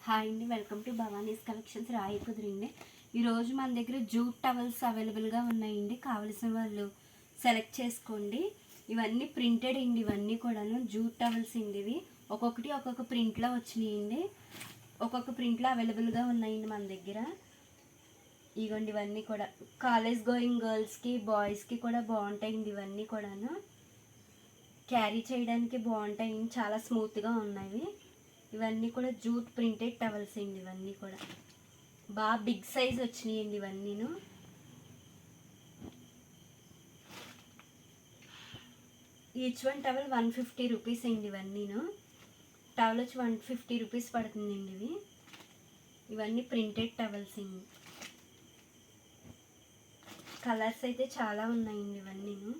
Hi అండి, welcome to Bhavani's collections రాయకుదిరిండి. ఈరోజు మన దగ్గర జూట్ టవల్స్ అవైలబుల్గా ఉన్నాయండి. కావలసిన వాళ్ళు సెలెక్ట్ చేసుకోండి. ఇవన్నీ ప్రింటెడ్ అండి, ఇవన్నీ కూడాను జూట్ టవల్స్ అండి. ఇవి ఒక్కొక్కటి ఒక్కొక్క ప్రింట్లో వచ్చినాయండి. ఒక్కొక్క ప్రింట్లో అవైలబుల్గా ఉన్నాయండి మన దగ్గర. ఇవ్వండి, ఇవన్నీ కూడా కాలేజ్ గోయింగ్ గర్ల్స్కి బాయ్స్కి కూడా బాగుంటాయండి. ఇవన్నీ కూడాను క్యారీ చేయడానికి బాగుంటాయండి, చాలా స్మూత్గా ఉన్నాయి. ఇవన్నీ కూడా జూట్ ప్రింటెడ్ టవల్స్ అండి. ఇవన్నీ కూడా బాగా బిగ్ సైజ్ వచ్చినాయండి. ఇవన్నీను ఈచ్ వన్ టవల్ 150 రూపీస్ అండి. ఇవన్నీను టవల్ వచ్చి 150 రూపీస్ పడుతుందండి. ఇవన్నీ ప్రింటెడ్ టవల్స్ అండి. కలర్స్ అయితే చాలా ఉన్నాయండి ఇవన్నీను.